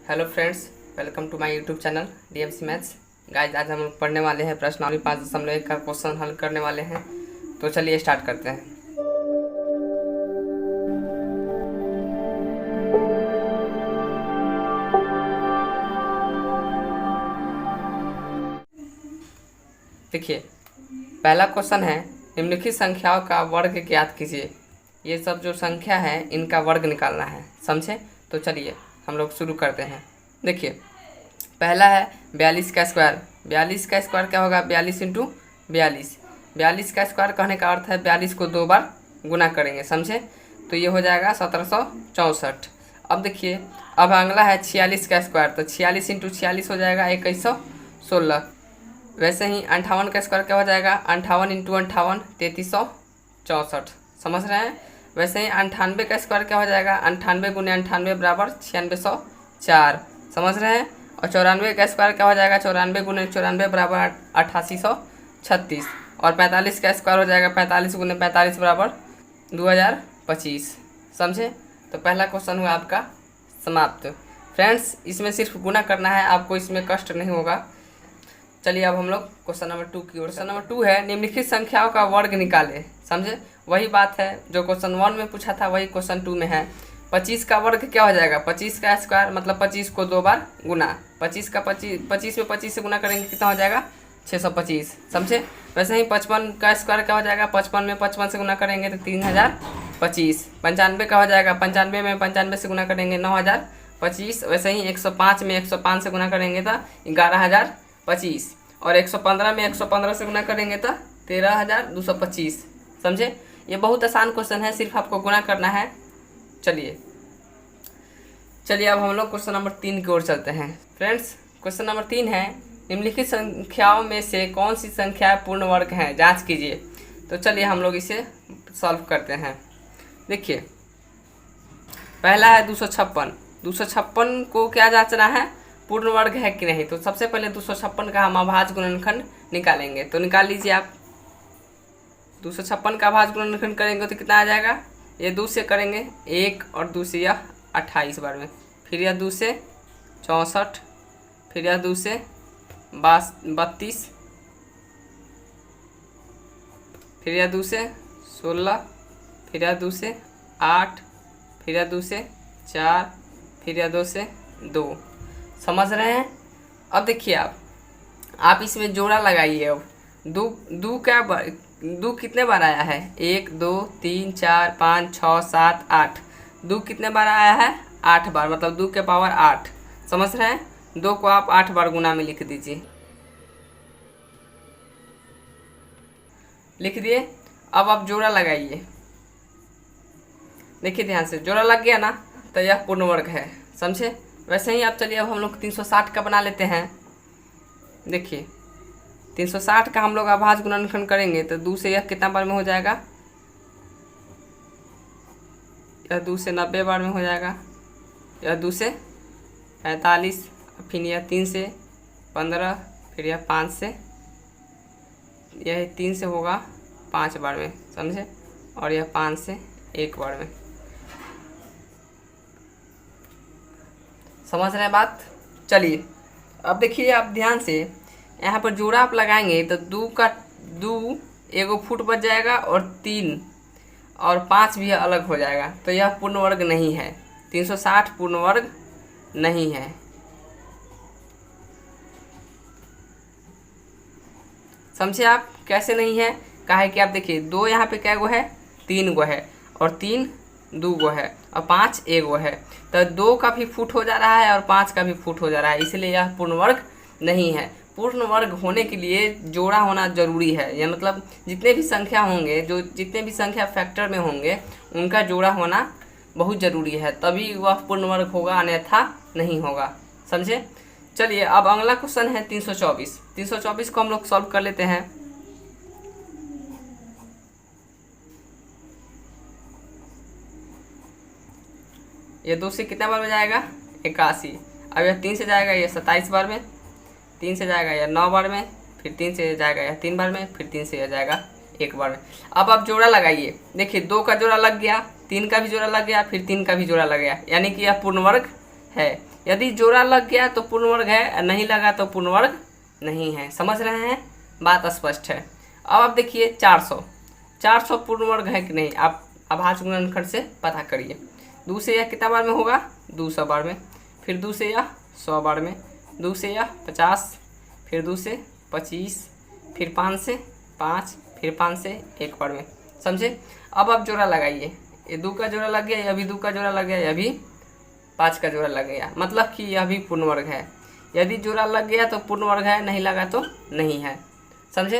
Hello friends, welcome to my YouTube channel DMC maths. Guys, आज हम लोग पढ़ने वाले हैं प्रश्नावली 5.1 का क्वेश्चन हल करने वाले हैं। तो चलिए स्टार्ट करते हैं। देखिए, पहला क्वेश्चन है निम्नलिखित संख्याओं का वर्ग ज्ञात कीजिए। ये सब जो संख्या है इनका वर्ग निकालना है, समझे। तो चलिए हम लोग शुरू करते हैं। देखिए, पहला है 42 का स्क्वायर। 42 का स्क्वायर क्या होगा? 42 इंटू 42। 42 का स्क्वायर कहने का अर्थ है 42 को 2 बार गुना करेंगे, समझे। तो ये हो जाएगा 1764। अब देखिए, अब अगला है 46 का स्क्वायर। तो 46 इंटू 46 हो जाएगा 2116। वैसे ही 58 का स्क्वायर क्या हो जाएगा? 58 इंटू 58 3364, समझ रहे हैं। वैसे ही 98 का स्क्वायर क्या हो जाएगा? 98 गुने 98 बराबर 9604, समझ रहे हैं। और 94 का स्क्वायर क्या हो जाएगा? 94 गुने 94 बराबर 8836। और 45 का स्क्वायर हो जाएगा 45 गुने 45 बराबर 2025, समझे। तो पहला क्वेश्चन हुआ आपका समाप्त। फ्रेंड्स, इसमें सिर्फ गुना करना है, आपको इसमें कष्ट नहीं होगा। चलिए अब हम लोग क्वेश्चन नंबर 2 की ओर। क्वेश्चन नंबर 2 है निम्नलिखित संख्याओं का वर्ग निकाले, समझे। वही बात है जो क्वेश्चन 1 में पूछा था, वही क्वेश्चन 2 में है। 25 का वर्ग क्या हो जाएगा? 25 का स्क्वायर मतलब 25 को 2 बार गुना। 25 का 25 में 25 से गुना करेंगे, कितना हो जाएगा? 625, समझे। वैसे ही 55 का स्क्वायर क्या हो जाएगा? 55 में 55 से गुना करेंगे तो 3025। 95 का हो जाएगा? 95 में 95 से गुना करेंगे 9025। वैसे ही 105 में 105 से गुना करेंगे तो 11025। और 115 में 115 से गुना करेंगे तो 13225, समझे। ये बहुत आसान क्वेश्चन है, सिर्फ आपको गुना करना है। चलिए अब हम लोग क्वेश्चन नंबर 3 की ओर चलते हैं। फ्रेंड्स, क्वेश्चन नंबर 3 है निम्नलिखित संख्याओं में से कौन सी संख्या पूर्ण वर्ग है, जांच कीजिए। तो चलिए हम लोग इसे सॉल्व करते हैं। देखिए, पहला है 256। 256 को क्या जांचना है? पूर्ण वर्ग है कि नहीं। तो सबसे पहले 256 का हम अभाज्य गुणनखंड निकालेंगे। तो निकाल लीजिए आप। 256 का अभाज्य गुणनखंड करेंगे तो कितना आ जाएगा? ये 2 से करेंगे 1 और 2 से यह 28 बार में, फिर यह 2 से 64, फिर यह 2 से 32, फिर यह 2 से 16, फिर यह 2 से 8, फिर यह 2 से 4, फिर यह 2 से 2, समझ रहे हैं। अब देखिए, आप इसमें जोड़ा लगाइए। अब दो कितने बार आया है? 1 2 3 4 5 6 7 8। 2 कितने बार आया है? 8 बार, मतलब 2 के पावर 8, समझ रहे हैं। 2 को आप 8 बार गुना में लिख दीजिए। लिख दिए। अब आप जोड़ा लगाइए। देखिए ध्यान से, जोड़ा लग गया ना, तो यह पूर्ण वर्ग है, समझे। वैसे ही आप चलिए अब हम लोग 360 का बना लेते हैं। देखिए, 360 का हम लोग अभाज्य गुणनखंड करेंगे तो 2 से यह कितना बार में हो जाएगा? यह 2 से 90 बार में हो जाएगा। यह 2 से 45, फिर यह 3 से 15, फिर यह 5 से, यह 3 से होगा 5 बार में, समझे। और यह 5 से 1 बार में, समझ रहे हैं बात। चलिए अब देखिए, आप ध्यान से यहाँ पर जोड़ा आप लगाएंगे तो 2 एगो फुट बच जाएगा और 3 और 5 भी अलग हो जाएगा। तो यह पूर्ण वर्ग नहीं है। 360 पूर्ण वर्ग नहीं है, समझे आप। कैसे नहीं है? काहे कि आप देखिए, 2 यहाँ पे क्या गो है? 3 गो है, और 3 2 गो है, और 5 1 गो है। तो 2 का भी फुट हो जा रहा है और 5 का भी फुट हो जा रहा है, इसलिए यह पूर्ण वर्ग नहीं है। पूर्ण वर्ग होने के लिए जोड़ा होना जरूरी है। यह मतलब जितने भी संख्या होंगे, जितने भी संख्या फैक्टर में होंगे, उनका जोड़ा होना बहुत ज़रूरी है, तभी वह पूर्ण वर्ग होगा, अन्यथा नहीं होगा, समझे। चलिए अब अगला क्वेश्चन है 324। 324 को हम लोग सॉल्व कर लेते हैं। ये 2 से कितना बार में जाएगा? 81। अब यह 3 से जाएगा, यह 27 बार में, 3 से जाएगा यह 9 बार में, फिर 3 से जाएगा यह 3 बार में, फिर 3 से यह जाएगा 1 बार में। अब आप जोड़ा लगाइए। देखिए, 2 का जोड़ा लग गया, 3 का भी जोड़ा लग गया, फिर 3 का भी जोड़ा लग गया, यानी कि यह पूर्ण वर्ग है। यदि जोड़ा लग गया तो पूर्ण वर्ग है, नहीं लगा तो पूर्ण वर्ग नहीं है। समझ रहे हैं, बात स्पष्ट है। अब आप देखिए 400 पूर्ण वर्ग है कि नहीं, आप अभाज्य गुणनखंड से पता करिए। 2 से यह कितना बार में होगा, 200 बार में, फिर 2 से यह 100 बार में, 2 से यह 50, फिर 2 से 25, फिर 5 से 5, फिर 5 से 1 बार में। समझे। अब आप जोड़ा लगाइए, ये 2 का जोड़ा लग गया, यह भी 2 का जोड़ा लग गया, यह भी 5 का जोड़ा लग गया, मतलब कि यह भी पूर्ण वर्ग है। यदि जोड़ा लग गया तो पूर्ण वर्ग है, नहीं लगा तो नहीं है। समझे,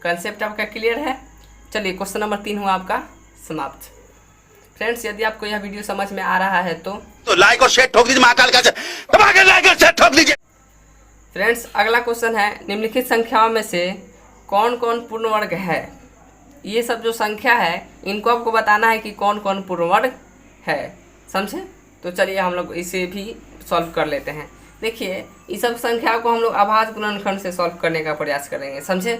कंसेप्ट आपका क्लियर है। चलिए क्वेश्चन नंबर 3 हुआ आपका समाप्त। फ्रेंड्स, यदि आपको यह वीडियो समझ में आ रहा है तो लाइक और शेयर ठोक दीजिए, महाकाल का दबा के लाइक और शेयर ठोक दीजिए। फ्रेंड्स, अगला क्वेश्चन है, निम्नलिखित संख्याओं में से कौन कौन पूर्ण वर्ग है। ये सब जो संख्या है इनको आपको बताना है कि कौन कौन पूर्ण वर्ग है। समझे। तो चलिए हम लोग इसे भी सॉल्व कर लेते हैं। देखिए, इस सब संख्याओं को हम लोग अभाज्य गुणनखंड से सॉल्व करने का प्रयास करेंगे। समझे।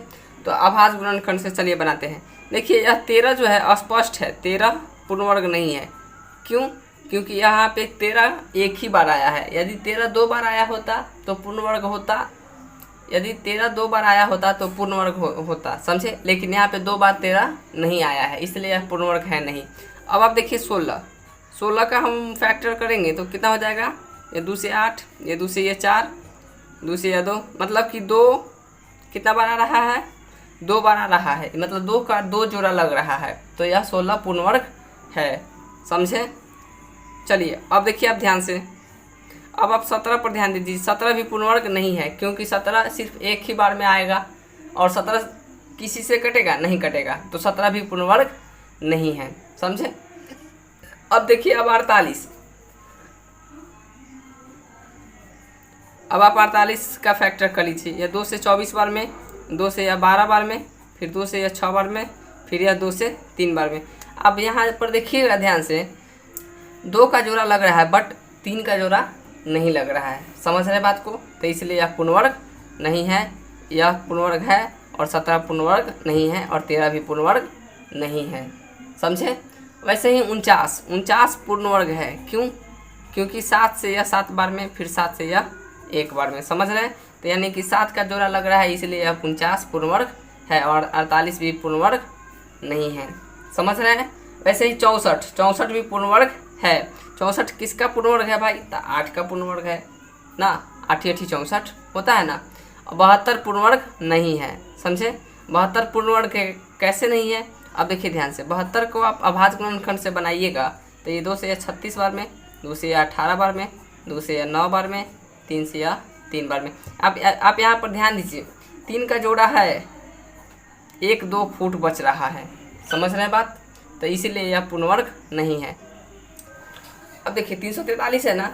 तो अभाज्य गुणनखंड से चलिए बनाते हैं। देखिए, यह 13 जो है अस्पष्ट है, 13 पूर्ण वर्ग नहीं है। क्यों? क्योंकि यहाँ पे 13 एक ही बार आया है। यदि 13 2 बार आया होता तो पूर्ण वर्ग होता, यदि 13 2 बार आया होता तो पूर्ण वर्ग होता। समझे। लेकिन यहाँ पे 2 बार 13 नहीं आया है, इसलिए यह पूर्ण वर्ग है नहीं। अब आप देखिए 16 का हम फैक्टर करेंगे तो कितना हो जाएगा, ये 2 से 8, ये 2 से ये 4, 2 से ये 2, मतलब कि 2 कितना बार आ रहा है, 2 बार आ रहा है, मतलब 2 का 2 जोड़ा लग रहा है, तो यह 16 पूर्ण वर्ग है। समझे। चलिए अब देखिए आप ध्यान से, अब आप 17 पर ध्यान दीजिए। 17 भी पूर्ण वर्ग नहीं है, क्योंकि 17 सिर्फ एक ही बार में आएगा और 17 किसी से कटेगा नहीं कटेगा, तो 17 भी पूर्ण वर्ग नहीं है। समझे। अब देखिए अब 48, अब आप 48 का फैक्टर कर लीजिए। यह 2 से 24 बार में, 2 से यह 12 बार में, फिर 2 से यह 6 बार में, फिर यह 2 से 3 बार में। अब यहाँ पर देखिएगा ध्यान से, 2 का जोड़ा लग रहा है बट 3 का जोड़ा नहीं लग रहा है। समझ रहे बात को। तो इसलिए यह पूर्ण वर्ग नहीं है, यह पूर्ण वर्ग है, और 17 पूर्ण वर्ग नहीं है, और 13 भी पूर्ण वर्ग नहीं है। समझे। वैसे ही 49 पूर्ण वर्ग है। क्यों? क्योंकि 7 से यह 7 बार में, फिर 7 से यह 1 बार में। समझ रहे हैं। तो यानी कि 7 का जोड़ा लग रहा है, इसलिए यह 49 पूर्ण वर्ग है, और 48 भी पूर्ण वर्ग नहीं है। समझ रहे हैं। वैसे ही 64 भी पूर्ण वर्ग है। 64 किसका पूर्ण वर्ग है भाई, तो 8 का पूर्ण वर्ग है ना, 8 8 64 होता है ना। 72 पूर्ण वर्ग नहीं है। समझे। 72 पूर्ण वर्ग कैसे नहीं है, अब देखिए ध्यान से। 72 को आप अभाज्य गुणनखंड से बनाइएगा तो ये 2 से 36 बार में, 2 से 18 बार में, 2 से 9 बार में, 3 से 3 बार में। आप यहाँ पर ध्यान दीजिए, 3 का जोड़ा है, 1-2 फुट बच रहा है। समझ रहे हैं बात। तो इसीलिए यह पूर्ण वर्ग नहीं है। अब देखिए 343 है ना,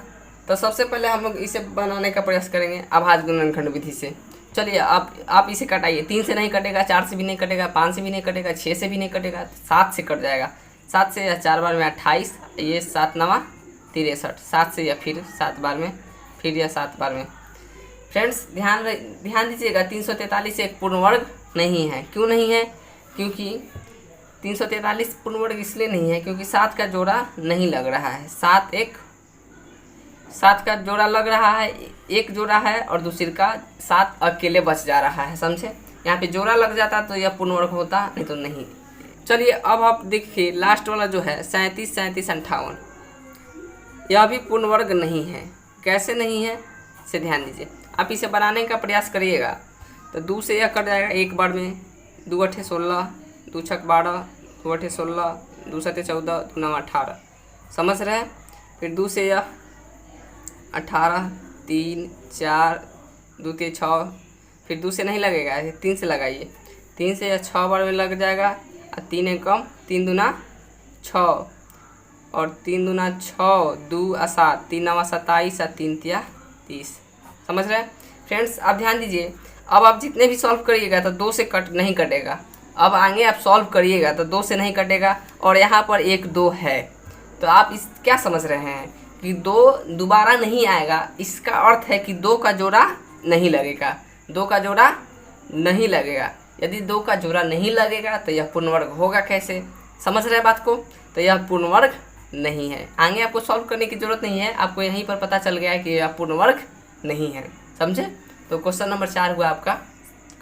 तो सबसे पहले हम लोग इसे बनाने का प्रयास करेंगे अभाज्य गुणनखंड विधि से। चलिए आप इसे कटाइए। 3 से नहीं कटेगा, 4 से भी नहीं कटेगा, 5 से भी नहीं कटेगा, 6 से भी नहीं कटेगा, 7 से कट जाएगा। 7 से या 4 बार में 28, ये 7 9 63, 7 से या फिर 7 बार में, फिर यह 7 बार में। फ्रेंड्स ध्यान दीजिएगा, 343 एक पूर्ण वर्ग नहीं है। क्यों नहीं है? क्योंकि 343 पूर्ण वर्ग इसलिए नहीं है क्योंकि 7 का जोड़ा नहीं लग रहा है। 7 का जोड़ा लग रहा है, एक जोड़ा है, और दूसरे का 7 अकेले बच जा रहा है। समझे। यहाँ पे जोड़ा लग जाता तो यह पूर्ण वर्ग होता, नहीं तो नहीं। चलिए अब आप देखिए लास्ट वाला जो है 37 37 58, यह भी पूर्ण वर्ग नहीं है। कैसे नहीं है से ध्यान दीजिए। आप इसे बनाने का प्रयास करिएगा तो 2 से यह कट जाएगा एक बार में, 2 8 16, 2 6 12, 2 8 16, 2 7 14, 2 9 18। समझ रहे हैं। फिर 2 से यह 18, 3 4, 2 3 6, फिर 2 से नहीं लगेगा, 3 से लगाइए। 3 से यह 6 बार में लग जाएगा, और 3 एक कम, 3 दूना 6, और 3 दूना 6, 2 और 7, 3 9 27, और 3 3 30। समझ रहे हैं। फ्रेंड्स आप ध्यान दीजिए, अब आप जितने भी सॉल्व करिएगा तो 2 से नहीं कटेगा। अब आगे आप सॉल्व करिएगा तो 2 से नहीं कटेगा, और यहाँ पर 1 2 है, तो आप इस क्या समझ रहे हैं कि 2 दोबारा नहीं आएगा। इसका अर्थ है कि 2 का जोड़ा नहीं लगेगा, 2 का जोड़ा नहीं लगेगा। यदि 2 का जोड़ा नहीं लगेगा तो यह पूर्ण वर्ग होगा कैसे? समझ रहे हैं बात को। तो यह पूर्ण वर्ग नहीं है। आगे आपको सॉल्व करने की जरूरत नहीं है, आपको यहीं पर पता चल गया है कि यह पूर्ण वर्ग नहीं है। समझे? तो क्वेश्चन नंबर 4 हुआ आपका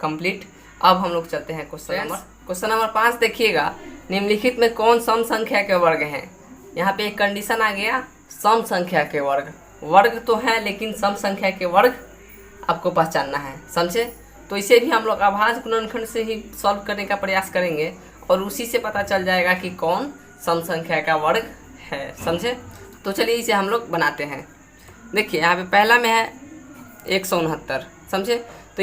कंप्लीट। अब हम लोग चलते हैं क्वेश्चन नंबर 5। देखिएगा, निम्नलिखित में कौन सम संख्या के वर्ग हैं। यहाँ पे एक कंडीशन आ गया, सम संख्या के वर्ग। वर्ग तो है लेकिन सम संख्या के वर्ग आपको पहचानना है। समझे? तो इसे भी हम लोग अभाज्य गुणनखंड से ही सॉल्व करने का प्रयास करेंगे और उसी से पता चल जाएगा कि कौन सम संख्या का वर्ग है। समझे? तो चलिए इसे हम लोग बनाते हैं। देखिए यहाँ पे पहला में है 169। समझे? तो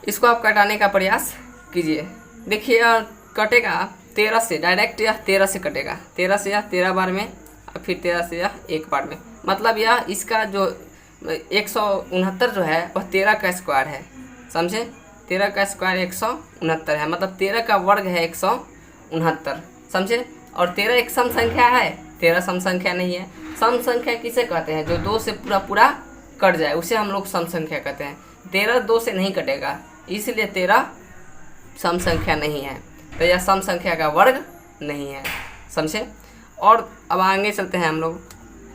इसको आप कटाने का प्रयास कीजिए। देखिए कटेगा 13 से, डायरेक्ट यह 13 से कटेगा। 13 से यह 13 बार में और फिर 13 से यह 1 बार में। मतलब यह इसका जो 169 जो है वह 13 का स्क्वायर है। समझे? 13 का स्क्वायर 169 है, मतलब 13 का वर्ग है 169। समझे? और 13 एक सम संख्या है, 13 सम संख्या नहीं है। सम संख्या किसे कहते हैं? जो 2 से पूरा कट जाए उसे हम लोग सम संख्या कहते हैं। 13 2 से नहीं कटेगा, इसलिए 13 सम संख्या नहीं है। तो यह सम संख्या का वर्ग नहीं है। समझे? और अब आगे चलते हैं हम लोग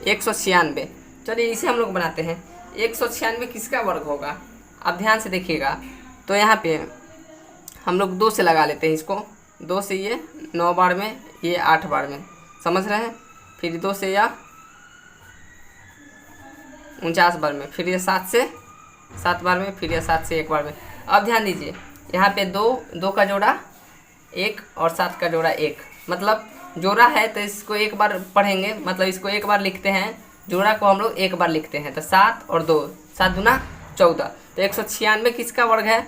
196। चलिए इसे हम लोग बनाते हैं। 196 किसका वर्ग होगा? आप ध्यान से देखिएगा। तो यहाँ पे हम लोग 2 से लगा लेते हैं इसको। 2 से ये 9 बार में, ये 8 बार में। समझ रहे हैं? फिर 2 से यह 49 बार में, फिर ये 7 से 7 बार में, फिर ये 7 से 1 बार में। अब ध्यान दीजिए, यहाँ पे 2 का जोड़ा 1 और 7 का जोड़ा 1, मतलब जोड़ा है तो इसको एक बार पढ़ेंगे, मतलब इसको एक बार लिखते हैं। जोड़ा को हम लोग एक बार लिखते हैं। तो 7 और 2, 7 दूना 14। तो 196 किसका वर्ग है?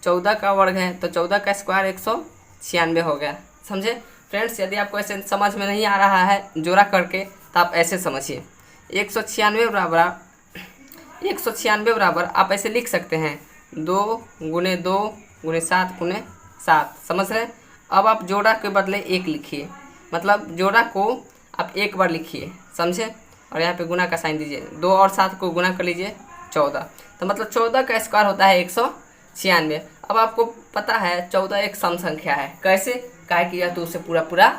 14 का वर्ग है। तो 14 का स्क्वायर 196 हो गया। समझे फ्रेंड्स? यदि आपको ऐसे समझ में नहीं आ रहा है जोड़ा करके तो आप ऐसे समझिए। 196 बराबर आप ऐसे लिख सकते हैं 2 गुने 2 गुने 7 गुने 7। समझ रहे हैं? अब आप जोड़ा के बदले 1 लिखिए, मतलब जोड़ा को आप एक बार लिखिए। समझे? और यहाँ पे गुना का साइन दीजिए। 2 और 7 को गुना कर लीजिए 14। तो मतलब 14 का स्क्वायर होता है 196। अब आपको पता है 14 एक सम संख्या है। कैसे? काहे कि यह 2 से पूरा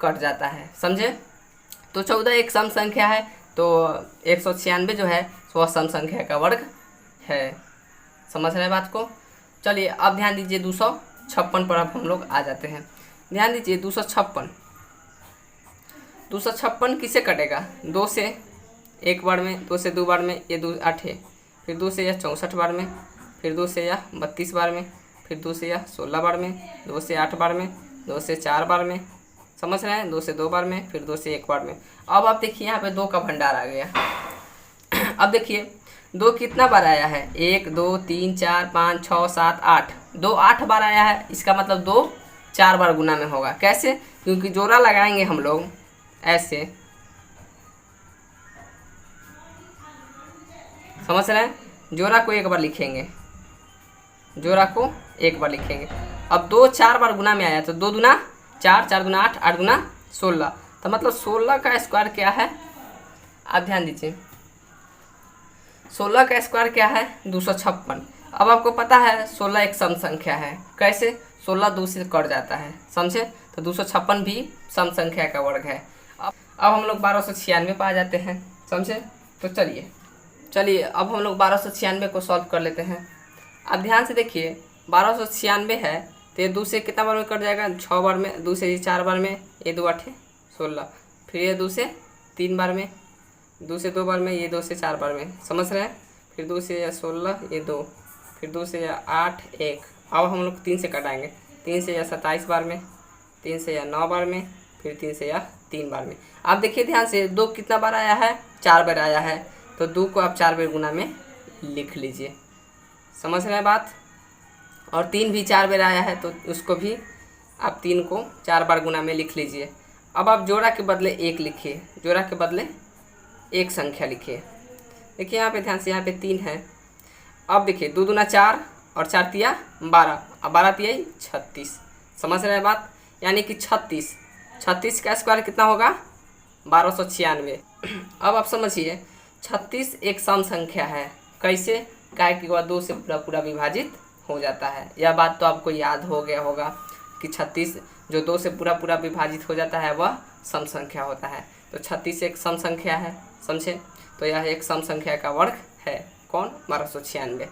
कट जाता है। समझे? तो 14 एक सम संख्या है, तो 196 जो है वह सम संख्या का वर्ग है। समझ रहे हैं बात को? चलिए अब ध्यान दीजिए 256 पर अब हम लोग आ जाते हैं। ध्यान दीजिए 256 किसे कटेगा? 2 से 1 बार में, 2 से 2 बार में, ये 2 8 है, फिर 2 से यह 64 बार में, फिर 2 से यह 32 बार में, फिर 2 से यह 16 बार में, 2 से 8 बार में, 2 से 4 बार में। समझ रहे हैं? 2 से 2 बार में, फिर 2 से 1 बार में। अब आप देखिए यहाँ पे 2 का भंडार आ गया। अब देखिए 2 कितना बार आया है? 1 2 3 4 5 6 7 8। 2 8 बार आया है, इसका मतलब 2 4 बार गुना में होगा। कैसे? क्योंकि जोड़ा लगाएंगे हम लोग ऐसे। समझ रहे हैं? जोड़ा को एक बार लिखेंगे, जोड़ा को एक बार लिखेंगे। अब 2 4 बार गुना में आया तो 2 दूना 4, 4 दूना 8, 8 दूना 16। तो मतलब 16 का स्क्वायर क्या है? आप ध्यान दीजिए, 16 का स्क्वायर क्या है? 256। अब आपको पता है 16 एक सम संख्या है। कैसे? 16 2 से कट जाता है। समझे? तो 256 भी सम संख्या का वर्ग है। अब हम लोग 1296 पे आ जाते हैं। समझे? तो चलिए अब हम लोग 1296 को सॉल्व कर लेते हैं। अब ध्यान से देखिए 1296 है तो ये 2 से कितना बार में कट जाएगा? 6 बार में, 2 से ये 4 बार में, ये 2 8 16, फिर ये 2 से 3 बार में, 2 से 2 बार में, ये 2 से 4 बार में। समझ रहे हैं? फिर 2 से 16, ये 2, फिर 2 से 8 1। अब हम लोग 3 से कटाएंगे। 3 से 27 बार में, 3 से 9 बार में, फिर 3 से 3 बार में। आप देखिए ध्यान से 2 कितना बार आया है? 4 बार आया है। तो 2 को आप 4 बार गुना में लिख लीजिए। समझ रहे हैं बात? और 3 भी 4 बार आया है तो उसको भी आप 3 को 4 बार गुना में लिख लीजिए। अब आप जोड़ा के बदले 1 लिखिए, जोड़ा के बदले एक संख्या लिखिए। देखिए यहाँ पे ध्यान से, यहाँ पे 3 है। अब देखिए 2 दूना 4 और 4 तिया 12, अब 12 तिया 36। समझ रहे हैं बात? यानी कि 36 का स्क्वायर कितना होगा? 1296। अब आप समझिए 36 एक सम संख्या है। कैसे? काहे कि वह 2 से पूरा विभाजित हो जाता है। यह बात तो आपको याद हो गया होगा कि 36 जो 2 से पूरा विभाजित हो जाता है वह सम संख्या होता है। तो 36 एक सम संख्या है, समझे। तो यह एक सम संख्या का वर्ग है, कौन? 1296।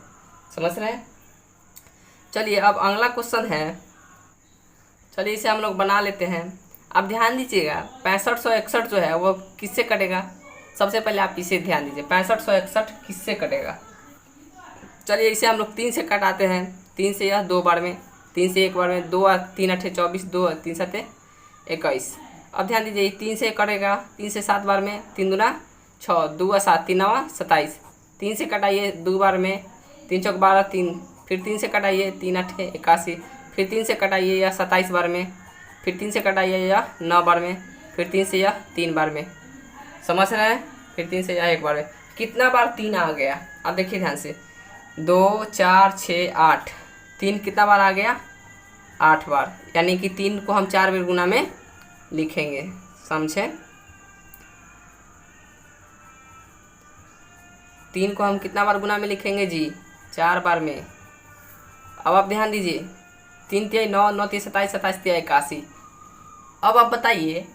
समझ रहे हैं। चलिए अब अगला क्वेश्चन है, चलिए इसे हम लोग बना लेते हैं। अब ध्यान दीजिएगा 6561 जो है वो किससे कटेगा। सबसे पहले आप इसे ध्यान दीजिए, 6561 किससे कटेगा। चलिए इसे हम लोग 3 से कटाते हैं। 3 से यह 2 बार में, 3 से 1 बार में, 2 3 8 24, 2 3 7 21। अब ध्यान दीजिए 3 से कटेगा, 3 से 7 बार में, 3 दूना 6, 2 7 3 9 27। 3 से कटाइए 2 बार में, 3 चौक 12 3, फिर 3 से कटाइए 3 8 81, फिर 3 से कटाइए यह 27 बार में, फिर 3 से कटाइए यह 9 बार में, फिर 3 से यह 3 बार में। समझ रहे हैं। फिर 3 से यह 1 बार में। कितना बार 3 आ गया, अब देखिए ध्यान से, 2 4 6 8, 3 कितना बार आ गया, 8 बार। यानी कि 3 को हम 4 बार गुना में लिखेंगे, समझे। 3 को हम कितना बार गुना में लिखेंगे जी, 4 बार में। अब आप ध्यान दीजिए, 3 तिहाई 9, 9 तिहाई 27, 27 तिहाई 81। अब आप बताइए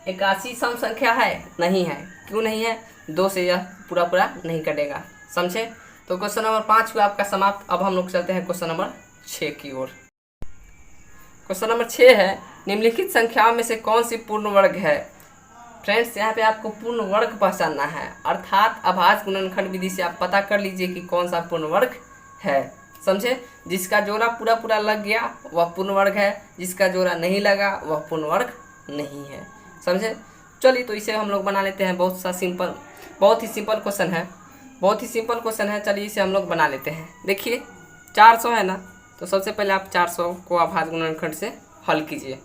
81 सम संख्या है? नहीं है। क्यों नहीं है? 2 से यह पूरा पूरा नहीं कटेगा, समझे। तो क्वेश्चन नंबर 5 हुआ आपका समाप्त। अब हम लोग चलते हैं क्वेश्चन नंबर 6 की ओर। क्वेश्चन नंबर 6 है, निम्नलिखित संख्याओं में से कौन सी पूर्ण वर्ग है। फ्रेंड्स यहाँ पे आपको पूर्ण वर्ग पहचानना है, अर्थात अभाज्य गुणनखंड विधि से आप पता कर लीजिए कि कौन सा पूर्ण वर्ग है, समझे। जिसका जोड़ा पूरा पूरा लग गया वह पूर्ण वर्ग है, जिसका जोड़ा नहीं लगा वह पूर्ण वर्ग नहीं है, समझे। चलिए तो इसे हम लोग बना लेते हैं। बहुत ही सिंपल क्वेश्चन है, बहुत ही सिंपल क्वेश्चन है। चलिए इसे हम लोग बना लेते हैं। देखिए 400 है ना, तो सबसे पहले आप 400 को अभाज्य गुणनखंड से हल कीजिए।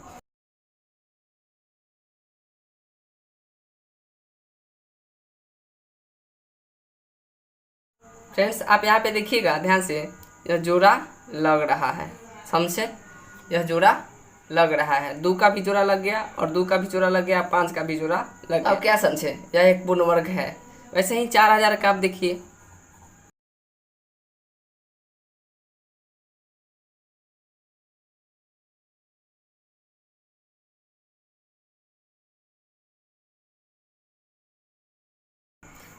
फ्रेंड्स आप यहाँ पे देखिएगा ध्यान से, यह जोड़ा लग रहा है, समझे। यह जोड़ा लग रहा है, 2 का भी जोड़ा लग गया और 2 का भी जोड़ा लग गया, 5 का भी जोड़ा लग गया। अब क्या समझे, यह एक पूर्ण वर्ग है। वैसे ही 4000 का आप देखिए,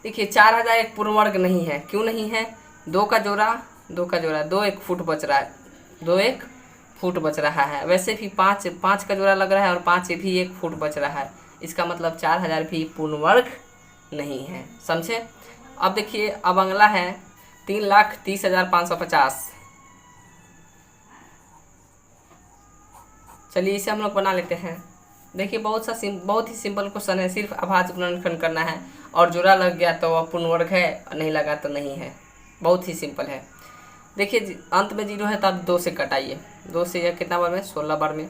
देखिए 4000 एक पूर्ण वर्ग नहीं है। क्यों नहीं है? 2 का जोड़ा 2 1 फुट बच रहा है, 2 1 फुट बच रहा है। वैसे भी 5 का जोड़ा लग रहा है और 5 भी 1 फुट बच रहा है। इसका मतलब 4000 भी पूर्ण वर्ग नहीं है, समझे। अब देखिए अब अगला है 3,30,550। चलिए इसे हम लोग बना लेते हैं। देखिए बहुत ही सिंपल क्वेश्चन है, सिर्फ अभाज्य गुणनखंड करना है और जोड़ा लग गया तो वह पूर्ण वर्ग है और नहीं लगा तो नहीं है। बहुत ही सिंपल है। देखिए अंत में 0 है तो आप 2 से कटाइए। 2 से यह कितना बार में, 16 बार में,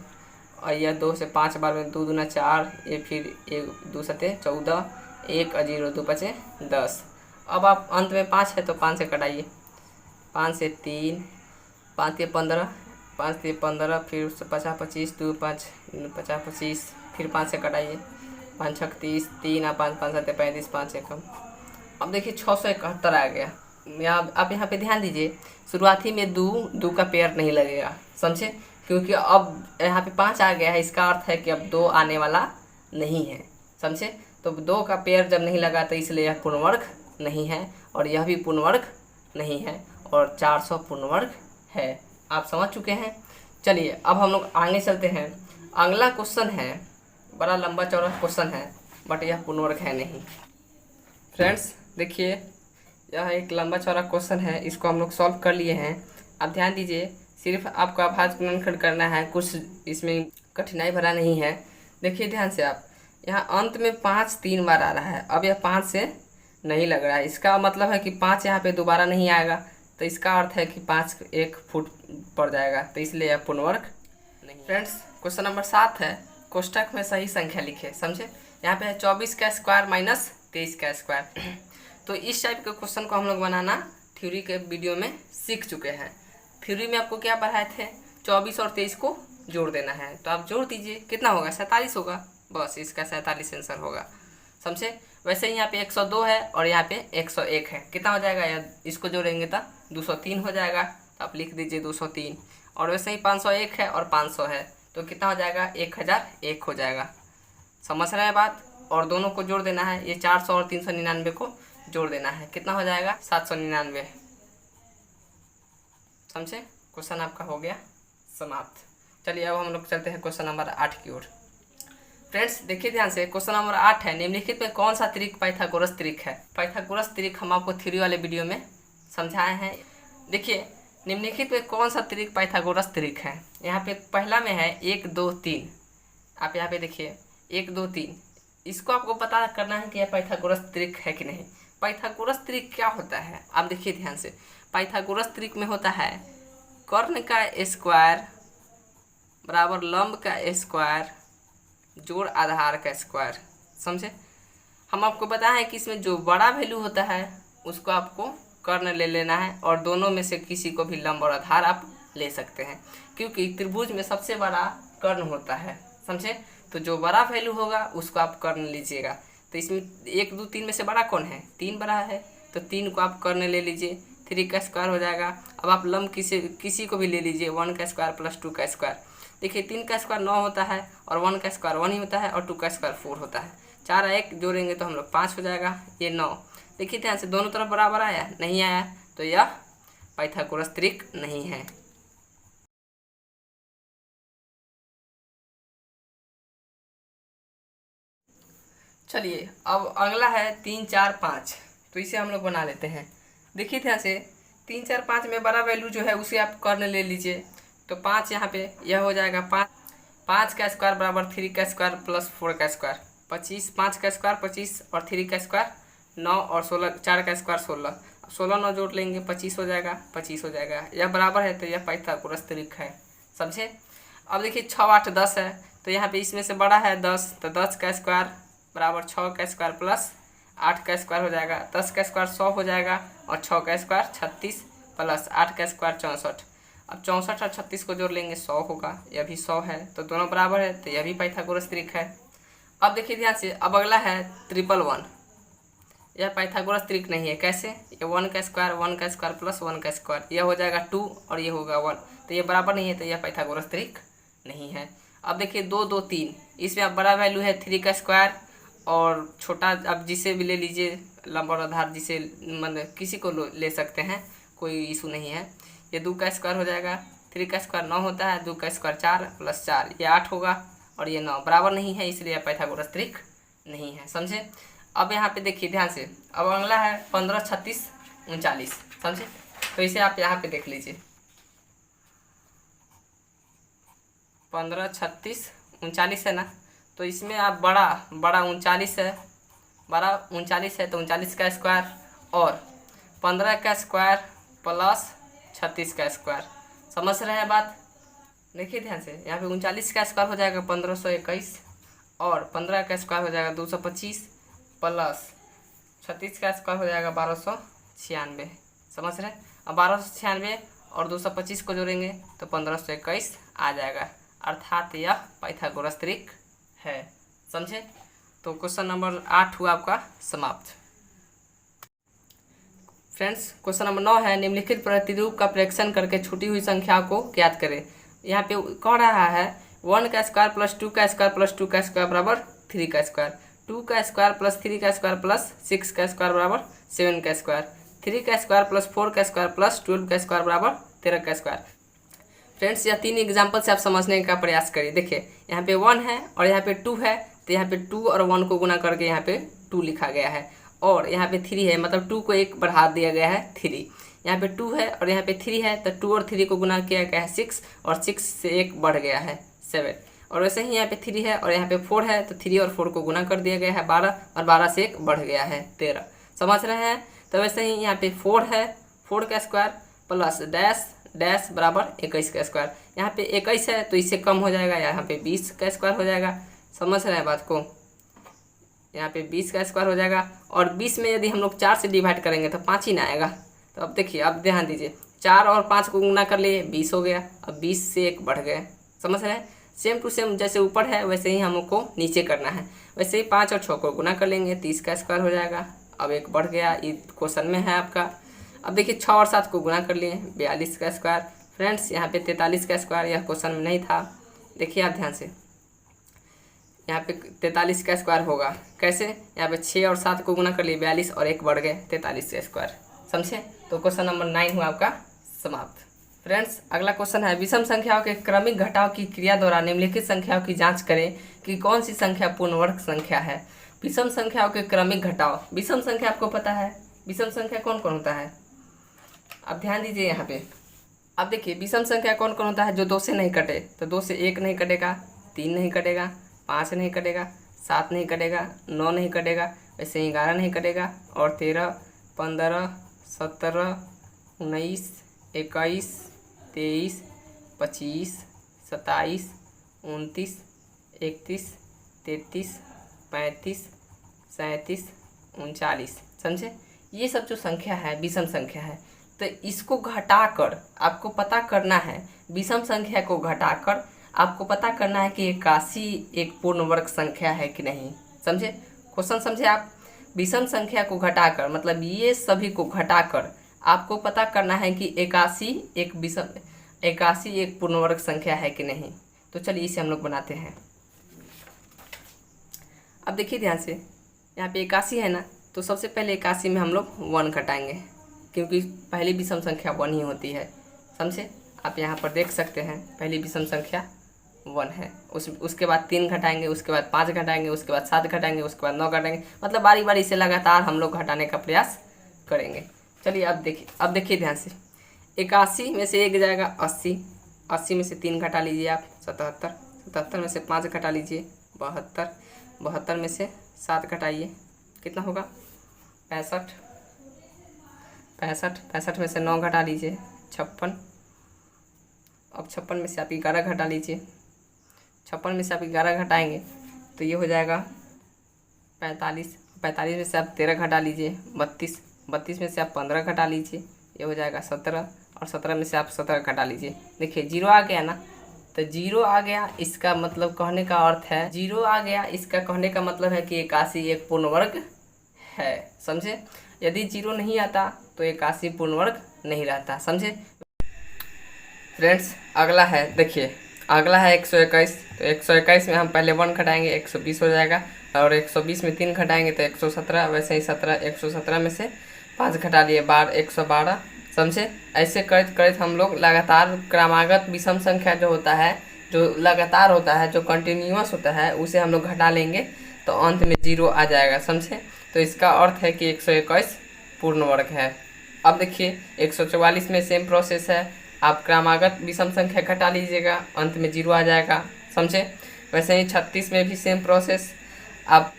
और यह 2 से 5 बार में, 2 दूना 4, ये फिर 1 2 7 14, 1 और 0 2 5 10। अब आप अंत में 5 है तो 5 से कटाइए। 5 से 3, 5 से 15, 5 से 15, फिर 50 25, 2 5 50 25, फिर 5 से कटाइए। 5 6 30, 3 और 5 5 7 35, 5 से कम। अब देखिए 671 आ गया। आप यहाँ पे ध्यान दीजिए, शुरुआती में 2 का पेयर नहीं लगेगा, समझे। क्योंकि अब यहाँ पे 5 आ गया है, इसका अर्थ है कि अब 2 आने वाला नहीं है, समझे। तो 2 का पेयर जब नहीं लगा तो इसलिए यह पूर्ण वर्ग नहीं है और यह भी पूर्ण वर्ग नहीं है और 400 पूर्ण वर्ग है। आप समझ चुके हैं। चलिए अब हम लोग आगे चलते हैं। अगला क्वेश्चन है, बड़ा लंबा चौड़ा क्वेश्चन है बट यह पूर्ण वर्ग है नहीं। फ्रेंड्स देखिए यह एक लंबा चौड़ा क्वेश्चन है, इसको हम लोग सॉल्व कर लिए हैं। अब ध्यान दीजिए, सिर्फ आपको अभाज्य गुणनखंड करना है, कुछ इसमें कठिनाई भरा नहीं है। देखिए ध्यान से, आप यहाँ अंत में 5 3 बार आ रहा है। अब यह 5 से नहीं लग रहा है, इसका मतलब है कि 5 यहाँ पे दोबारा नहीं आएगा, तो इसका अर्थ है कि 5 1 फुट पड़ जाएगा, तो इसलिए यह पूर्ण वर्ग नहीं। फ्रेंड्स क्वेश्चन नंबर 7 है, कोष्टक में सही संख्या लिखे, समझे। यहाँ पे है 24 का स्क्वायर माइनस 23 का स्क्वायर। तो इस टाइप के क्वेश्चन को हम लोग बनाना थ्योरी के वीडियो में सीख चुके हैं। थ्योरी में आपको क्या पढ़ाए थे, 24 और 23 को जोड़ देना है, तो आप जोड़ दीजिए, कितना होगा, 47 होगा, बस इसका 47 आंसर होगा, समझे। वैसे ही यहाँ पे 102 है और यहाँ पे 101 है, कितना हो जाएगा, या इसको जोड़ेंगे तो 203 हो जाएगा, तो आप लिख दीजिए 203। और वैसे ही 501 है और 500 है, तो कितना हो जाएगा, 1001 हो जाएगा। समझ रहे हैं बात। और दोनों को जोड़ देना है। ये 400 और 399 को जोड़ देना है। कितना हो जाएगा? 799। समझे? क्वेश्चन आपका हो गया समाप्त। चलिए अब हम लोग चलते हैं क्वेश्चन नंबर 8 की ओर। फ्रेंड्स देखिए ध्यान से, क्वेश्चन नंबर 8 है, निम्नलिखित में कौन सा त्रिक पाइथागोरस त्रिक है? पाइथागोरस त्रिक हम आपको थ्योरी वाले वीडियो में समझाए हैं। देखिए निम्नलिखित में कौन सा त्रिक पाइथागोरस त्रिक है। यहाँ पे पहला में है 1 2 3। आप यहाँ पे देखिए 1 2 3, इसको आपको पता करना है कि यह पाइथागोरस त्रिक है कि नहीं। पाइथागोरस त्रिक क्या होता है आप देखिए ध्यान से। पाइथागोरस त्रिक में होता है कर्ण का स्क्वायर बराबर लंब का स्क्वायर जोड़ आधार का स्क्वायर। समझे? हम आपको बताएं कि इसमें जो बड़ा वैल्यू होता है उसको आपको कर्ण ले लेना है और दोनों में से किसी को भी लंब और आधार आप ले सकते हैं, क्योंकि त्रिभुज में सबसे बड़ा कर्ण होता है। समझे? तो जो बड़ा वैल्यू होगा उसको आप कर्ण लीजिएगा। तो इसमें 1 2 3 में से बड़ा कौन है? 3 बड़ा है, तो 3 को आप कर्ण ले लीजिए। 3 का स्क्वायर हो जाएगा। अब आप लंब किसी को भी ले लीजिए, 1 का स्क्वायर प्लस 2 का स्क्वायर। देखिए 3 का स्क्वायर 9 होता है और 1 का स्क्वायर 1 ही होता है और 2 का स्क्वायर 4 होता है। 4 1 जोड़ेंगे तो हम लोग 5 हो जाएगा। ये 9। देखिए ध्यान से, दोनों तरफ बराबर आया? नहीं आया, तो यह पाइथागोरस त्रिक नहीं है। चलिए अब अगला है 3 4 5। तो इसे हम लोग बना लेते हैं। देखिए ध्यान से, 3 4 5 में बड़ा वैल्यू जो है उसे आप कर्ण ले लीजिए। तो 5 यहाँ पे यह हो जाएगा 5 का स्क्वायर बराबर 3 का स्क्वायर प्लस 4 का स्क्वायर 25। 5 का स्क्वायर 25 और 3 का स्क्वायर 9 और 16, 4 का स्क्वायर 16। अब 16 9 जोड़ लेंगे 25 हो जाएगा। 25 हो जाएगा, यह बराबर है, तो यह पाइथागोरस त्रिक है। समझे? अब देखिए 6 8 10 है, तो यहाँ पे इसमें से बड़ा है 10, तो 10 का स्क्वायर बराबर 6 का स्क्वायर प्लस 8 का स्क्वायर हो जाएगा। 10 का स्क्वायर 100 हो जाएगा और 6 का स्क्वायर 36 प्लस 8 का स्क्वायर 64। अब 64 और 36 को जोड़ लेंगे 100 होगा। यह भी 100 है, तो दोनों बराबर है, तो यह भी पाइथागोरस त्रिक है। अब देखिए ध्यान से, अब अगला है 111। यह पाइथागोरस त्रिक नहीं है। कैसे? ये 1 का स्क्वायर 1 का स्क्वायर प्लस 1 का स्क्वायर, यह हो जाएगा 2 और ये होगा 1, तो ये बराबर नहीं है, तो यह पाइथागोरस त्रिक नहीं है। अब देखिए 2 2 3, इसमें अब बड़ा वैल्यू है 3 का स्क्वायर और छोटा, अब जिसे भी ले लीजिए लंब और आधार, जिसे मतलब किसी को ले सकते हैं, कोई इशू नहीं है। ये 2 का स्क्वायर हो जाएगा। 3 का स्क्वायर 9 होता है, 2 का स्क्वायर 4 प्लस 4 ये 8 होगा और ये 9 बराबर नहीं है, इसलिए पाइथागोरस त्रिक नहीं है। समझे? अब यहाँ पे देखिए ध्यान से, अब अगला है 15 36 39। समझे? तो इसे आप यहाँ पे देख लीजिए, 15 36 39 है ना, तो इसमें आप बड़ा 39 है, बड़ा 39 है, तो 39 का स्क्वायर और 15 का स्क्वायर प्लस 36 का स्क्वायर। समझ रहे हैं बात? देखिए ध्यान से, यहाँ पे 39 का स्क्वायर हो जाएगा 1521 और 15 का स्क्वायर हो जाएगा 225 प्लस 36 का स्क्वायर हो जाएगा 1296। समझ रहे हैं? अब 1296 और 225 को जोड़ेंगे तो 1521 आ जाएगा, अर्थात यह पाइथागोरस त्रिक है। समझे? तो क्वेश्चन नंबर 8 हुआ आपका समाप्त। फ्रेंड्स क्वेश्चन नंबर 9 है, निम्नलिखित प्रतिरूप का प्रेक्षण करके छूटी हुई संख्या को ज्ञात करें। यहाँ पे कह रहा है 1 का स्क्वायर प्लस 2 का स्क्वायर प्लस 2 का स्क्वायर बराबर 3 का स्क्वायर, 2 का स्क्वायर प्लस 3 का स्क्वायर प्लस 6 का स्क्वायर बराबर 7 का स्क्वायर, 3 का स्क्वायर प्लस 4 का स्क्वायर प्लस 12 का स्क्वायर बराबर 13 का स्क्वायर। फ्रेंड्स यह 3 एग्जाम्पल से आप समझने का प्रयास करिए। देखिए यहाँ पे 1 है और यहाँ पे 2 है, तो यहाँ पे 2 और 1 को गुना करके यहाँ पे 2 लिखा गया है, और यहाँ पे 3 है, मतलब 2 को 1 बढ़ा दिया गया है 3। यहाँ पे 2 है और यहाँ पे 3 है, तो 2 और 3 को गुना किया गया है 6 और 6 से 1 बढ़ गया है 7। और वैसे ही यहाँ पे 3 है और यहाँ पे 4 है, तो 3 और 4 को गुना कर दिया गया है 12 और 12 से 1 बढ़ गया है 13। समझ रहे हैं? तो वैसे ही यहाँ पे 4 है, 4 का स्क्वायर प्लस डैश डैश बराबर 21 का स्क्वायर। यहाँ पे 21 है तो इससे कम हो जाएगा, यहाँ पे 20 का स्क्वायर हो जाएगा। समझ रहे हैं बात को? यहाँ पे 20 का स्क्वायर हो जाएगा और 20 में यदि हम लोग 4 से डिवाइड करेंगे तो 5 ही ना आएगा। तो अब देखिए, अब ध्यान दीजिए, 4 और 5 को गुना कर लिए 20 हो गया, अब 20 से 1 बढ़ गए। समझ रहे हैं? सेम टू सेम जैसे ऊपर है वैसे ही हमको नीचे करना है। वैसे ही 5 और 6 को गुना कर लेंगे 30 का स्क्वायर हो जाएगा, अब 1 बढ़ गया, ये क्वेश्चन में है आपका। अब देखिए 6 और 7 को गुना कर लिए 42 का स्क्वायर। फ्रेंड्स यहाँ पे 43 का स्क्वायर, यह क्वेश्चन में नहीं था। देखिए आप ध्यान से, यहाँ पे 43 का स्क्वायर होगा। कैसे? यहाँ पे 6 और 7 को गुना कर लिए 42 और 1 बढ़ गए 43 का स्क्वायर। समझे? तो क्वेश्चन नंबर 9 हुआ आपका समाप्त। फ्रेंड्स, अगला क्वेश्चन है विषम संख्याओं के क्रमिक घटाव की क्रिया द्वारा निम्नलिखित संख्याओं की जांच करें कि कौन सी संख्या पूर्ण वर्ग संख्या है। विषम संख्याओं के क्रमिक घटाव। विषम संख्या आपको पता है, विषम संख्या कौन कौन होता है? अब ध्यान दीजिए यहाँ पे। अब देखिए विषम संख्या कौन कौन होता है जो 2 से नहीं कटे। तो 2 से 1 नहीं कटेगा, 3 नहीं कटेगा, 5 नहीं कटेगा, 7 नहीं कटेगा, 9 नहीं कटेगा, वैसे ही 11 नहीं कटेगा और 13, 15, 17, 19, 21, 23, 25, 27, 29, 31, 33, 35, 37, 39। समझे? ये सब जो संख्या है विषम संख्या है। तो इसको घटाकर आपको पता करना है, विषम संख्या को घटाकर आपको पता करना है कि 81 एक पूर्ण वर्ग संख्या है कि नहीं। समझे? क्वेश्चन समझे आप? विषम संख्या को घटाकर मतलब ये सभी को घटाकर आपको पता करना है कि 81 एक पूर्ण वर्ग संख्या है कि नहीं। तो चलिए इसे हम लोग बनाते हैं। अब देखिए ध्यान से, यहाँ पे 81 है ना, तो सबसे पहले 81 में हम लोग 1 घटाएंगे क्योंकि पहली विषम संख्या 1 ही होती है। समझे? आप यहाँ पर देख सकते हैं पहली विषम संख्या 1 है। उसके बाद 3 घटाएंगे, उसके बाद 5 घटाएंगे, उसके बाद 7 घटाएंगे, उसके बाद 9 घटाएंगे। मतलब बारी बारी से लगातार हम लोग घटाने का प्रयास करेंगे। चलिए अब देखिए ध्यान से, 81 में से 1 जाएगा 80, 80 में से 3 घटा लीजिए आप 77, 77 में से 5 घटा लीजिए 72, 72 में से 7 घटाइए कितना होगा 65, 65 में से 9 घटा लीजिए 56। अब 56 में से आप 11 घटा लीजिए, 56 में से आप 11 घटाएंगे तो ये हो जाएगा 45, 45 में से आप 13 घटा लीजिए 32, 32 में से आप 15 घटा लीजिए ये हो जाएगा 17 और 17 में से आप 17 घटा लीजिए। देखिए 0 आ गया ना, तो 0 आ गया इसका मतलब कहने का अर्थ है 0 आ गया इसका कहने का मतलब है कि 81 एक पूर्ण वर्ग है। समझे? यदि 0 नहीं आता तो 81 पूर्ण वर्ग नहीं रहता। समझे? फ्रेंड्स, अगला है, देखिए अगला है 121। तो 121 में हम पहले 1 घटाएंगे 120 हो जाएगा और 120 में 3 घटाएंगे तो 117, वैसे ही 117 में से 5 घटा लिए 112। समझे? ऐसे करते करते हम लोग लगातार क्रमागत विषम संख्या जो होता है, जो लगातार होता है, जो कंटिन्यूअस होता है, उसे हम लोग घटा लेंगे तो अंत में 0 आ जाएगा। समझे? तो इसका अर्थ है कि 121 पूर्ण वर्ग है। अब देखिए 144 में सेम प्रोसेस है, आप क्रमागत विषम संख्या घटा लीजिएगा अंत में 0 आ जाएगा। समझे? वैसे ही 36 में भी सेम प्रोसेस, आप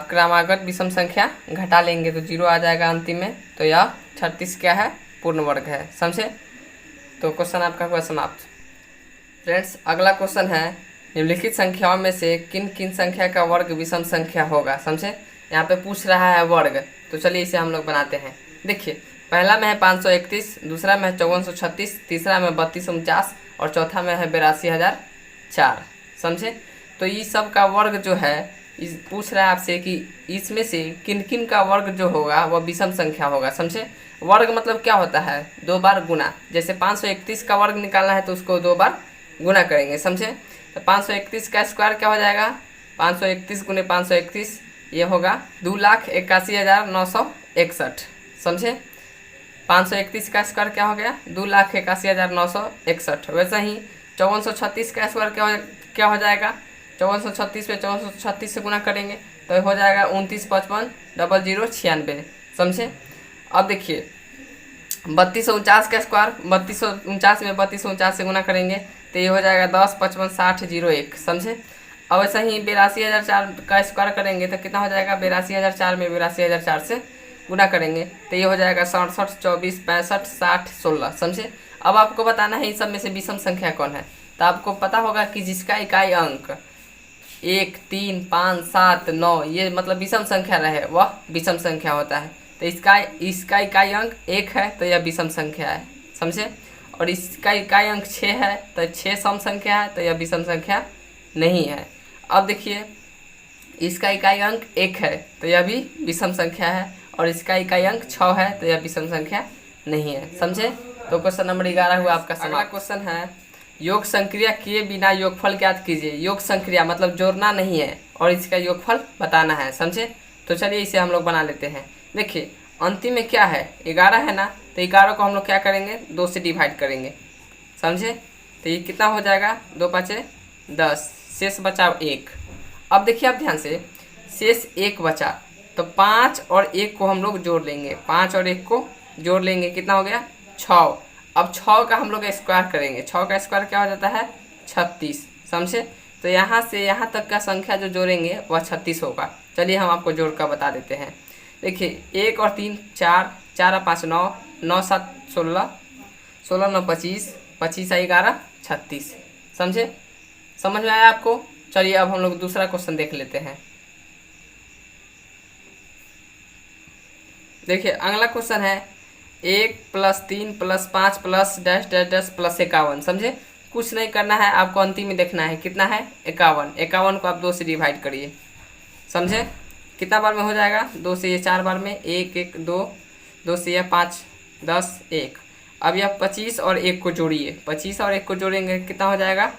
क्रमागत विषम संख्या घटा लेंगे तो 0 आ जाएगा अंतिम में। तो यह 36 क्या है? पूर्ण वर्ग है। समझे? तो क्वेश्चन आपका हुआ समाप्त। फ्रेंड्स, अगला क्वेश्चन है निम्नलिखित संख्याओं में से किन किन संख्या का वर्ग विषम संख्या होगा। समझे? यहाँ पे पूछ रहा है वर्ग, तो चलिए इसे हम लोग बनाते हैं। देखिए पहला में है 531, दूसरा में है 5436, तीसरा में 3249 और चौथा में है 82,004। समझे? तो ये सब का वर्ग जो है पूछ रहा है आपसे कि इसमें से किन किन का वर्ग जो होगा वह विषम संख्या होगा। समझे? वर्ग मतलब क्या होता है? 2 बार गुना। जैसे 531 का वर्ग निकालना है तो उसको 2 बार गुना करेंगे। समझे? तो 531 का स्क्वायर क्या हो जाएगा? 531 गुने 531 ये होगा 2,81,961। समझे? 531 का स्क्वायर क्या हो गया? 2,81,961। वैसे ही 5436 का स्क्वायर क्या हो जाएगा? 5436 पे 5436 से गुना करेंगे तो हो जाएगा 29,55,00,96। समझे? अब देखिए 3249 का स्क्वायर, 3249 में 3249 से गुना करेंगे तो ये हो जाएगा 10,55,60,01। समझे? अब वैसे ही 82,004 का स्क्वायर करेंगे तो कितना हो जाएगा? 82,004 में 82,004 से गुना करेंगे तो ये हो जाएगा 67, 24, 65, 60, 16। समझे? अब आपको बताना है इन सब में से विषम संख्या कौन है। तो आपको पता होगा कि जिसका इकाई अंक 1, 3, 5, 7, 9 ये मतलब विषम संख्या रहे वह विषम संख्या होता है। तो इसका इकाई अंक 1 है तो यह विषम संख्या है। समझे? और इसका इकाई अंक 6 है तो 6 सम संख्या है तो यह विषम संख्या नहीं है। अब देखिए इसका इकाई अंक 1 है तो यह भी विषम संख्या है और इसका इकाई अंक 6 है तो यह विषम संख्या नहीं है। समझे? तो क्वेश्चन नंबर 11 हुआ आपका। अगला क्वेश्चन है योग संक्रिया किए बिना योगफल ज्ञात कीजिए। योग संक्रिया मतलब जोड़ना नहीं है और इसका योगफल बताना है, समझे। तो चलिए इसे हम लोग बना लेते हैं। देखिए अंतिम में क्या है, 11 है ना, तो 11 को हम लोग क्या करेंगे, 2 से डिवाइड करेंगे, समझे। तो ये कितना हो जाएगा, 2 5 10, शेष बचा 1। अब देखिए आप ध्यान से, शेष 1 बचा, तो 5 और 1 को हम लोग जोड़ लेंगे, 5 और 1 को जोड़ लेंगे, कितना हो गया 6। अब 6 का हम लोग स्क्वायर करेंगे, 6 का स्क्वायर क्या हो जाता है 36, समझे। तो यहाँ से यहाँ तक का संख्या जो जोड़ेंगे वह 36 होगा। चलिए हम आपको जोड़ कर बता देते हैं। देखिए 1 और 3 4, 4 और 5 9, 9 7 16, 16 9 25, 25 और 11 36, समझे। समझ में आया आपको। चलिए अब हम लोग दूसरा क्वेश्चन देख लेते हैं। देखिए अगला क्वेश्चन है 1 + 3 + 5 + डैश डैश डैश + 51, समझे। कुछ नहीं करना है, आपको अंतिम में देखना है कितना है 51। 51 को आप 2 से डिवाइड करिए, समझे। कितना बार में हो जाएगा, 2 से ये 4 बार में, 1 1 2, 2 से यह 5 10 1। अब यह 25 और 1 को जोड़िए, 25 और 1 को जोड़ेंगे कितना हो जाएगा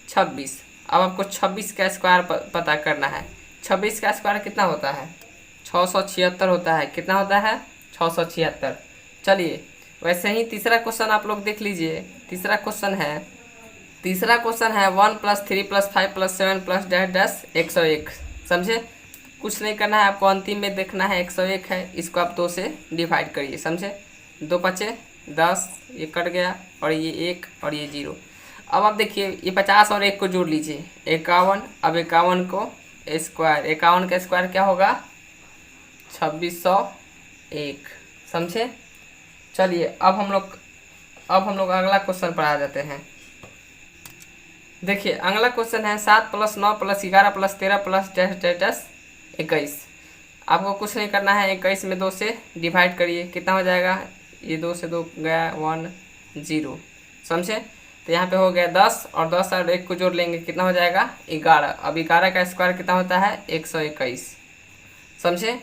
26। अब आपको 26 का स्क्वायर पता करना है। 26 का स्क्वायर कितना होता है 676 होता है। कितना होता है 676। चलिए वैसे ही तीसरा क्वेश्चन आप लोग देख लीजिए। तीसरा क्वेश्चन है 1 + 3 + 5 + 7 + डैश डैश 101, समझे। कुछ नहीं करना है, आपको अंतिम में देखना है 101 है, इसको आप 2 से डिवाइड करिए, समझे। 2 5 10, ये कट गया और ये 1 और ये 0। अब आप देखिए ये 50 और 1 को जोड़ लीजिए 51। अब 51 को स्क्वायर, 51 का स्क्वायर क्या होगा 2601, समझे। चलिए अब हम लोग अगला क्वेश्चन पर आ जाते हैं। देखिए अगला क्वेश्चन है 7 + 9 + 11 + 13 + डैश डैश डैश 21। आपको कुछ नहीं करना है, 21 में 2 से डिवाइड करिए, कितना हो जाएगा, ये 2 से 2 गया 1 0, समझे। तो यहाँ पे हो गया 10 और 10 और 1 को जोड़ लेंगे, कितना हो जाएगा 11। अब 11 का स्क्वायर कितना होता है 121, समझे।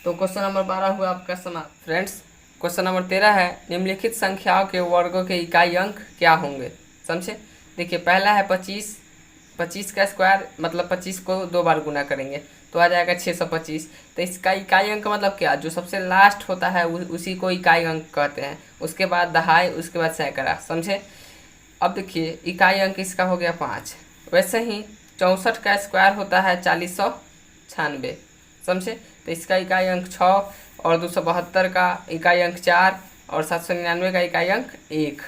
तो क्वेश्चन नंबर 12 हुआ आपका समाप्त। फ्रेंड्स क्वेश्चन नंबर 13 है निम्नलिखित संख्याओं के वर्गों के इकाई अंक क्या होंगे, समझे। देखिए पहला है 25, 25 का स्क्वायर मतलब 25 को 2 बार गुना करेंगे तो आ जाएगा 625। तो इसका इकाई अंक मतलब क्या, जो सबसे लास्ट होता है उसी को इकाई अंक कहते हैं। उसके बाद दहाई, उसके बाद सैकड़ा, समझे। अब देखिए इकाई अंक इसका हो गया 5। वैसे ही 64 का स्क्वायर होता है 4096, समझे। तो इसका इकाई अंक 6 और 272 का इकाई अंक 4 और 799 का इकाई अंक 1,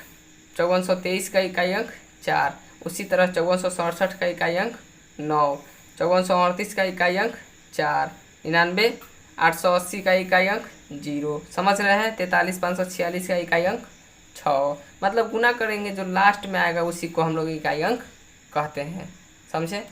5423 का इकाई अंक 4, उसी तरह 5467 का इकाई अंक 9, 5438 का इकाई अंक 4, 99 880 का इकाई अंक 0, समझ रहे हैं। 43546 का इकाई अंक 6। मतलब गुना करेंगे जो लास्ट में आएगा उसी को हम लोग इकाई अंक कहते हैं, समझे।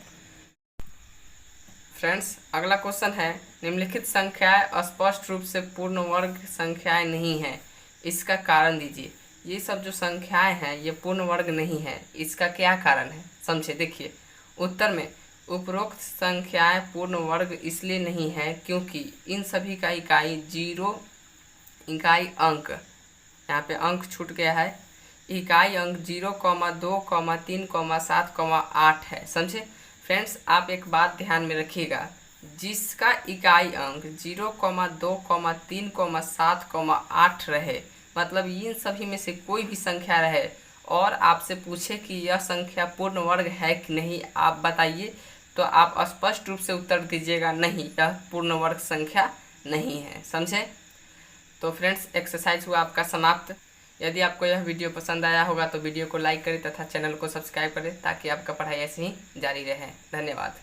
फ्रेंड्स अगला क्वेश्चन है निम्नलिखित संख्याएं स्पष्ट रूप से पूर्ण वर्ग संख्याएं नहीं हैं, इसका कारण दीजिए। ये सब जो संख्याएं हैं ये पूर्ण वर्ग नहीं है, इसका क्या कारण है, समझे। देखिए उत्तर में उपरोक्त संख्याएं पूर्ण वर्ग इसलिए नहीं है क्योंकि इन सभी का इकाई 0 इकाई अंक, यहाँ पे अंक छूट गया है, इकाई अंक 0, 2, 3, 7, 8 है, समझे। फ्रेंड्स आप एक बात ध्यान में रखिएगा, जिसका इकाई अंक 0, 2, 3, 7, 8 रहे, मतलब इन सभी में से कोई भी संख्या रहे और आपसे पूछे कि यह संख्या पूर्ण वर्ग है कि नहीं, आप बताइए, तो आप स्पष्ट रूप से उत्तर दीजिएगा नहीं, यह पूर्ण वर्ग संख्या नहीं है, समझे। तो फ्रेंड्स एक्सरसाइज हुआ आपका समाप्त। यदि आपको यह वीडियो पसंद आया होगा तो वीडियो को लाइक करें तथा चैनल को सब्सक्राइब करें ताकि आपका पढ़ाई ऐसे ही जारी रहे। धन्यवाद।